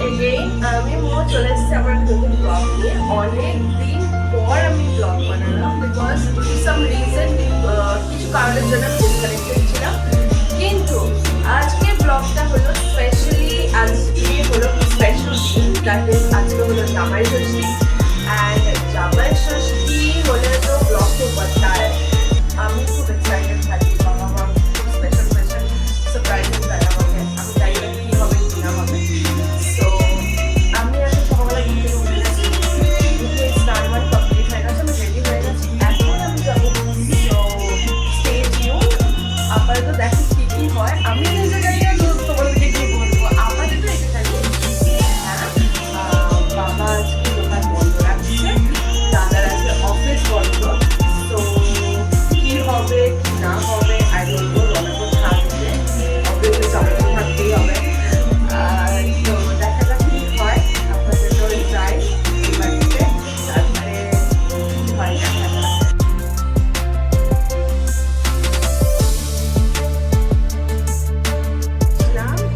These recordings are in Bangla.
এগেইন আমি চলে এসেছি আমার নতুন ব্লগ নিয়ে। অনেক দিন পর আমি ব্লগ বানালাম বিকজ সাম রিজন কিছু কারণের জন্য ডিসকানেক্টেড ছিলাম। কিন্তু আজকে ব্লগটা হলো স্পেশালি, আজকে হলো স্পেশাল দিন, দ্যাট ইজ আজকে হলো জামাই ষষ্ঠী। অ্যান্ড জামাই ষষ্ঠী হলে তো ব্লগ তো বাতায়। আমি খুব এক্সাইটেড থাকি, বাবা মা খুব স্পেশাল স্পেশাল সারপ্রাইজেস দেয় আমাকে। আমি জানি না কী হবে কী না হবে। সো আমি এখন সকালবেলা ঘুম থেকে উঠে গেছি, উঠে স্নান মান কমপ্লিট হয়ে গেছে, আমি রেডি হয়ে গেছি। এখন আমি যাবো। So stay tuned. আপাতত দেখো কী কী হয়। আমি নিজে জানি না তোমাদেরকে কী বলবো। আপাতত এটা জানি হ্যাঁ বাবা আজকে দোকান বন্ধ রাখছে, দাদার আজকে অফিস বন্ধ। তো কী হবে কি না হবে আই ডোন্ট নো। রণাপুর থাকবে, অবভিয়াসলি জামাই তো থাকতেই হবে। তো দেখা যাক কী হয়। আপাতত যাই এই বাড়িতে, তারপরে কী হয় দেখা যাক।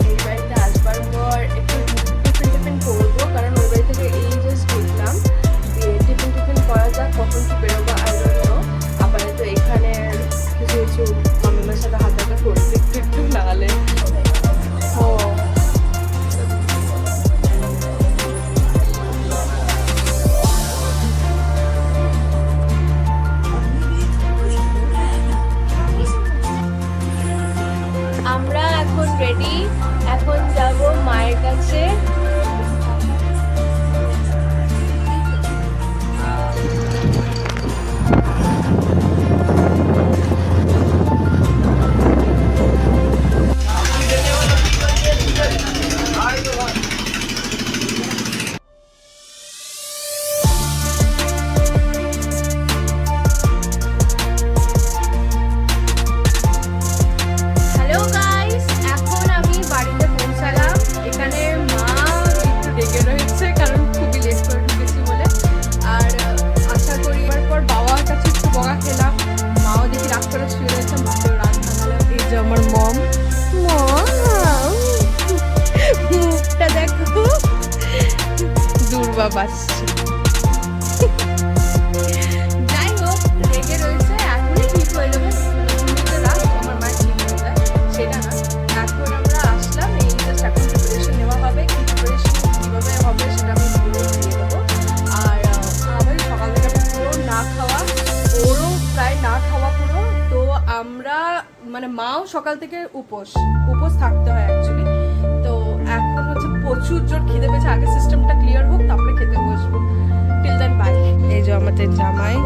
এই বাড়িতে আসবার পর একটু টিফিন করবো, কারণ ওই বাড়ি থেকে এই জাস্ট ঢুকলাম। দিয়ে টিফিন করা যাক, কখন কি বেরোবো আই ডোন্ট নো। আপাতত এখানে কিছু কিছু মামিমার সাথে হাতে করবো একটু নাহলে ও আমরা এখন রেডি, এখন যাব মায়ের কাছে। হ্যালো গাইস, এখন আমি বাড়িতে পৌঁছালাম। এখানে মা একটু ডেকে রয়েছে, কারণ খুবই লেট করে ঢুকেছি বলে। আর আশা করি এবার পর বাবার কাছে একটু বকা খেলাম। মাও দেখি রাগ করে শুয়ে রয়েছে, মাকেও রাগ ভাঙালাম। এই যে আমার মম, মুখটা দেখো, দুর্বা বাসছে। যাই হোক, রেগে রয়েছে, এখনই ঠিক হয়ে যাবে। রাগ আমার মায়ের ঠিক হয়ে যায় সেটা না। এখন আমরা আসলাম, এই জাস্ট এখন প্রিপারেশন নেওয়া হবে। কি প্রিপারেশন কীভাবে হবে সেটা আমি ভিডিও দিয়ে দেবো। আর আমাদের সকাল থেকে পুরো না খাওয়া, ওরও প্রায় না খাওয়া পুরো। তো আমরা মানে মাও সকাল থেকে উপোস থাকতে হয় অ্যাকচুয়ালি। তো এখন হচ্ছে প্রচুর জোর খিদে পেয়েছে। আগে সিস্টেমটা ক্লিয়ার হোক, তারপরে খেতে বসবো। Till then bye. এই যে আমাদের জামাই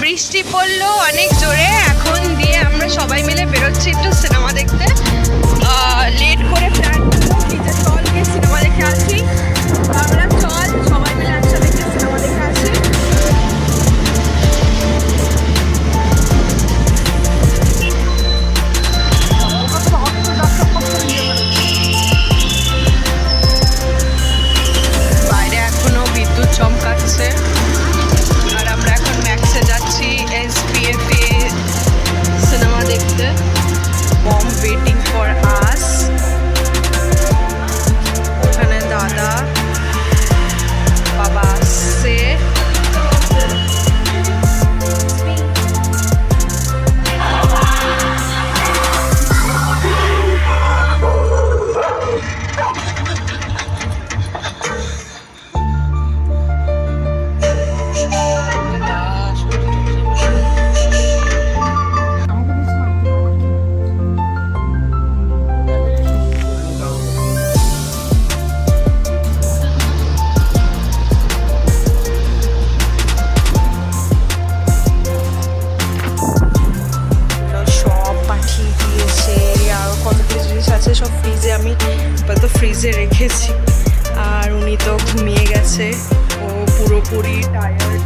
বৃষ্টি পড়লো অনেক জোরে, এখন দিয়ে আমরা সবাই মিলে বেরোচ্ছি একটু সিনেমা দেখতে। লেট করে প্ল্যান করলো যে চল গিয়ে সিনেমা দেখে আসি। আমরা চল সবাই মিলে একসাথে গিয়ে সিনেমা দেখে আসি। বাইরে এখনো বিদ্যুৎ চমকাচ্ছে আর আমরা এখন ম্যাক্সে যাচ্ছি SPF এ সিনেমা দেখতে। মম ওয়েটিং ফর আস। ওখানে দাদা বাবা আসছে। সব ফ্রিজে আমি ফ্রিজে রেখেছি। আর উনি তো ঘুমিয়ে গেছে, ও পুরোপুরি টায়ার্ড।